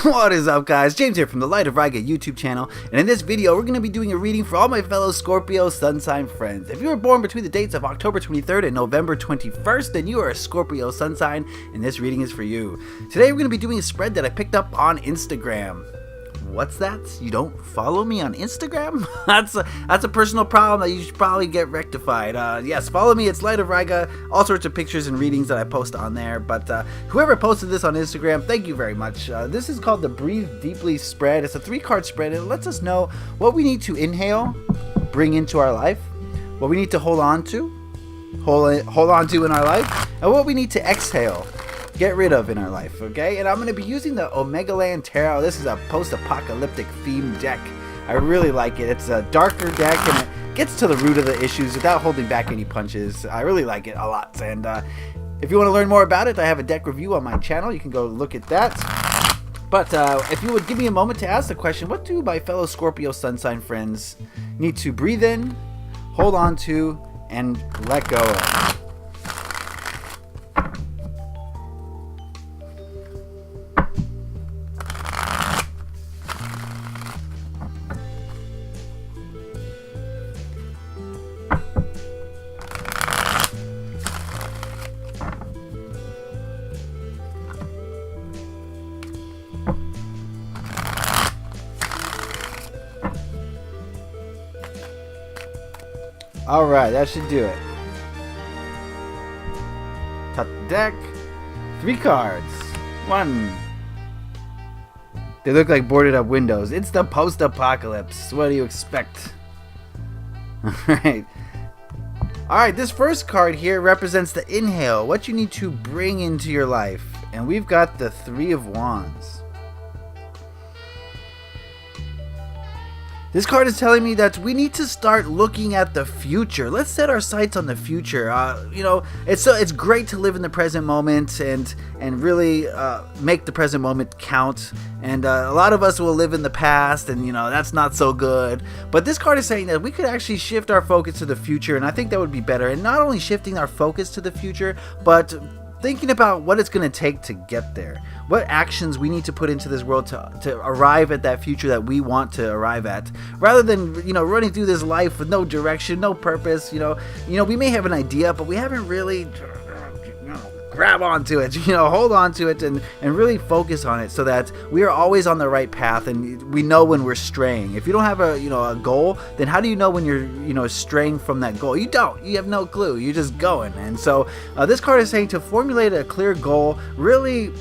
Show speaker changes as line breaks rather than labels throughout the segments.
What is up, guys? James here from the Light of Riga YouTube channel, and in this video we're going to be doing a reading for all my fellow Scorpio Sun sign friends. If you were born between the dates of October 23rd and November 21st, then you are a Scorpio Sun sign, and this reading is for you. Today we're going to be doing a spread that I picked up on Instagram. What's that? You don't follow me on Instagram? That's a personal problem that you should probably get rectified. Yes, follow me. It's Light of Riga. All sorts of pictures and readings that I post on there. But whoever posted this on Instagram, thank you very much. This is called the Breathe Deeply spread. It's a 3-card spread. It lets us know what we need to inhale, bring into our life, what we need to hold on to in our life, and what we need to exhale, get rid of in our life, okay? And I'm going to be using the Omegaland Tarot. This is a post-apocalyptic themed deck. I really like it. It's a darker deck, and it gets to the root of the issues without holding back any punches. I really like it a lot. And if you want to learn more about it, I have a deck review on my channel. You can go look at that. But if you would give me a moment to ask the question, what do my fellow Scorpio Sun sign friends need to breathe in, hold on to, and let go of? Alright, that should do it. Top the deck. 3 cards. 1. They look like boarded up windows. It's the post-apocalypse. What do you expect? Alright, this first card here represents the inhale. What you need to bring into your life. And we've got the 3 of Wands. This card is telling me that we need to start looking at the future. Let's set our sights on the future. It's great to live in the present moment and really make the present moment count. And a lot of us will live in the past, and that's not so good. But this card is saying that we could actually shift our focus to the future, and I think that would be better. And not only shifting our focus to the future, but thinking about what it's going to take to get there. What actions we need to put into this world to arrive at that future that we want to arrive at. Rather than, running through this life with no direction, no purpose. We may have an idea, but we haven't really grab onto it, hold on to it and really focus on it so that we are always on the right path and we know when we're straying. If you don't have a goal, then how do you know when you're straying from that goal? You don't. You have no clue. You're just going. And so this card is saying to formulate a clear goal, really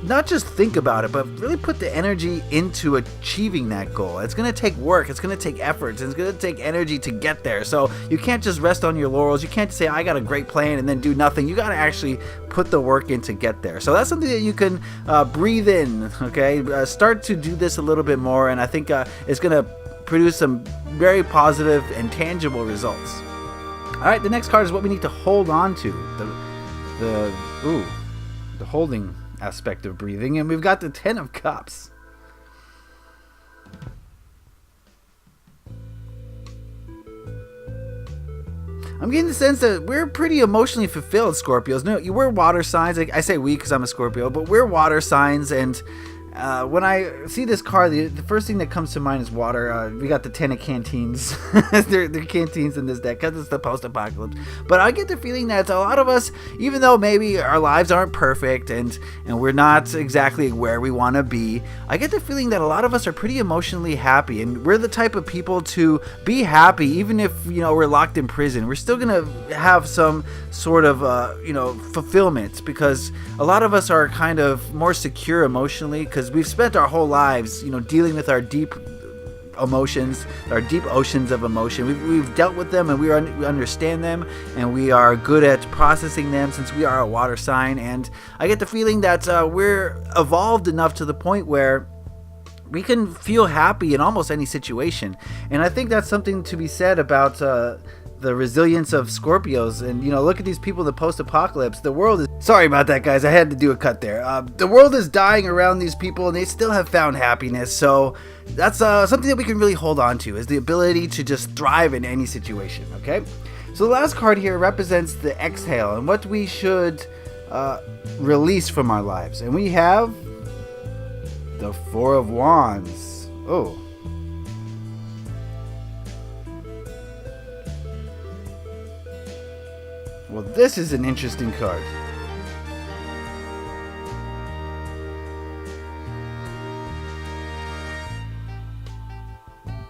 not just think about it, but really put the energy into achieving that goal. It's going to take work. It's going to take effort. It's going to take energy to get there. So you can't just rest on your laurels. You can't say, I got a great plan and then do nothing. You got to actually put the work in to get there. So that's something that you can breathe in, okay? Start to do this a little bit more, and I think it's going to produce some very positive and tangible results. All right, the next card is what we need to hold on to. The holding aspect of breathing, and we've got the 10 of Cups. I'm getting the sense that we're pretty emotionally fulfilled, Scorpios. No, we're water signs. I say we because I'm a Scorpio, but we're water signs, and when I see this card, the first thing that comes to mind is water. We got the 10 of canteens. they're canteens in this deck because it's the post-apocalypse. But I get the feeling that a lot of us, even though maybe our lives aren't perfect and we're not exactly where we want to be, I get the feeling that a lot of us are pretty emotionally happy. And we're the type of people to be happy even if, we're locked in prison. We're still going to have some sort of, fulfillment because a lot of us are kind of more secure emotionally because we've spent our whole lives, dealing with our deep emotions, our deep oceans of emotion. We've dealt with them and we understand them, and we are good at processing them since we are a water sign. And I get the feeling that we're evolved enough to the point where we can feel happy in almost any situation. And I think that's something to be said about the resilience of Scorpios. And look at these people in the post-apocalypse. The world is, sorry about that, guys, I had to do a cut there. The world is dying around these people and they still have found happiness. So that's something that we can really hold on to, is the ability to just thrive in any situation. Okay, so the last card here represents the exhale and what we should release from our lives. And we have The Four of Wands. Oh. Well, this is an interesting card.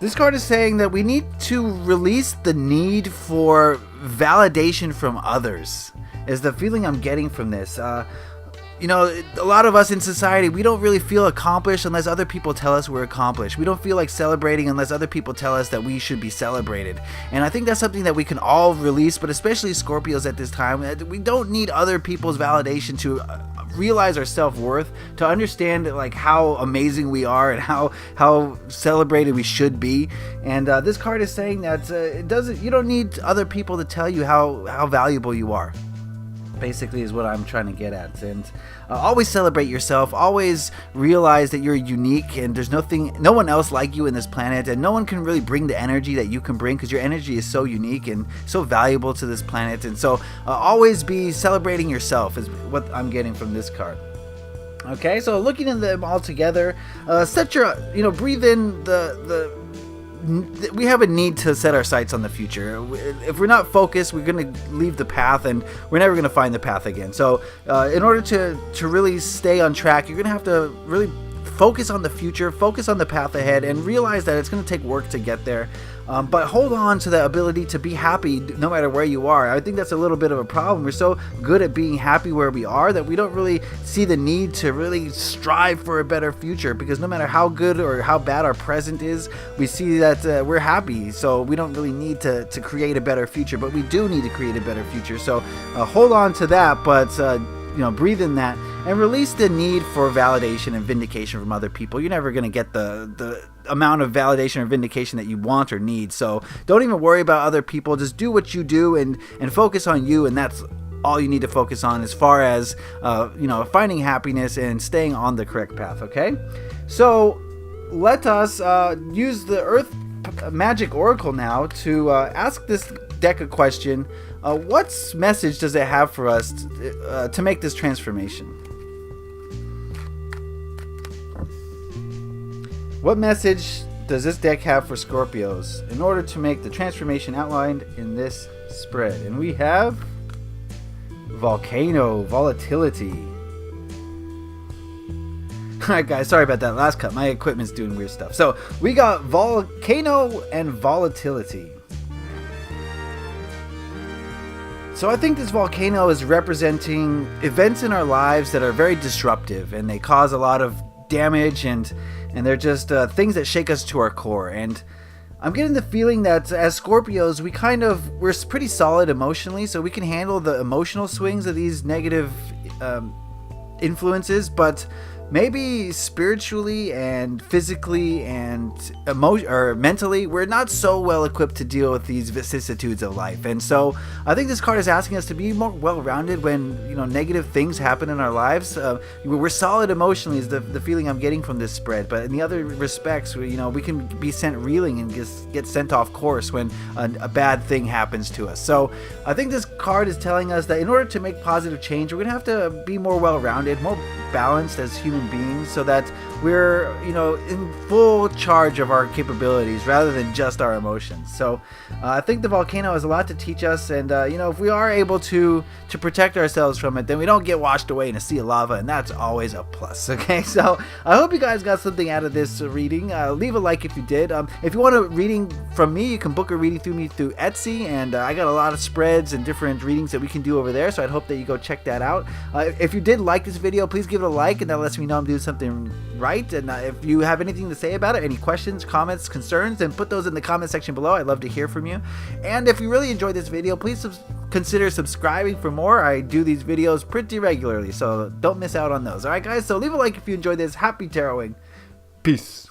This card is saying that we need to release the need for validation from others, is the feeling I'm getting from this. You know, a lot of us in society, we don't really feel accomplished unless other people tell us we're accomplished. We don't feel like celebrating unless other people tell us that we should be celebrated. And I think that's something that we can all release, but especially Scorpios at this time. We don't need other people's validation to realize our self-worth, to understand like how amazing we are and how celebrated we should be. And this card is saying that you don't need other people to tell you how valuable you are, basically, is what I'm trying to get at. And always celebrate yourself. Always realize that you're unique and there's no one else like you in this planet, and no one can really bring the energy that you can bring, because your energy is so unique and so valuable to this planet. And so always be celebrating yourself is what I'm getting from this card. Okay, so looking at them all together, breathe in we have a need to set our sights on the future. If we're not focused, we're going to leave the path and we're never going to find the path again. So in order to really stay on track, you're going to have to really focus on the future, focus on the path ahead, and realize that it's going to take work to get there. But hold on to the ability to be happy no matter where you are. I think that's a little bit of a problem. We're so good at being happy where we are that we don't really see the need to really strive for a better future, because no matter how good or how bad our present is, we see that we're happy. So we don't really need to create a better future, but we do need to create a better future. So hold on to that, but breathe in that and release the need for validation and vindication from other people. You're never going to get the amount of validation or vindication that you want or need. So don't even worry about other people. Just do what you do and focus on you, and that's all you need to focus on as far as finding happiness and staying on the correct path. Okay, so let us use the Earth Magic Oracle now to ask this deck a question. What message does it have for us to make this transformation? What message does this deck have for Scorpios in order to make the transformation outlined in this spread? And we have Volcano, Volatility. Alright guys, sorry about that last cut. My equipment's doing weird stuff. So we got Volcano and Volatility. So I think this volcano is representing events in our lives that are very disruptive, and they cause a lot of damage, and they're just things that shake us to our core. And I'm getting the feeling that as Scorpios, we're pretty solid emotionally, so we can handle the emotional swings of these negative influences, but maybe spiritually and physically and mentally, we're not so well equipped to deal with these vicissitudes of life. And so I think this card is asking us to be more well-rounded when negative things happen in our lives. We're solid emotionally is the feeling I'm getting from this spread, but in the other respects, we can be sent reeling and just get sent off course when a bad thing happens to us. So I think this card is telling us that in order to make positive change, we're gonna have to be more well-rounded, more balanced as human beings, so that we're in full charge of our capabilities rather than just our emotions. So I think the volcano has a lot to teach us, and if we are able to protect ourselves from it, then we don't get washed away in a sea of lava, and that's always a plus. Okay, so I hope you guys got something out of this reading. Leave a like if you did. If you want a reading from me, you can book a reading through me through Etsy, and I got a lot of spreads and different readings that we can do over there, so I'd hope that you go check that out. If you did like this video, please give it a like, and that lets me know I'm doing something right. And if you have anything to say about it, any questions, comments, concerns, then put those in the comment section below. I'd love to hear from you. And if you really enjoyed this video, please consider subscribing for more. I do these videos pretty regularly, so don't miss out on those. Alright guys, so leave a like if you enjoyed this. Happy taroting. Peace.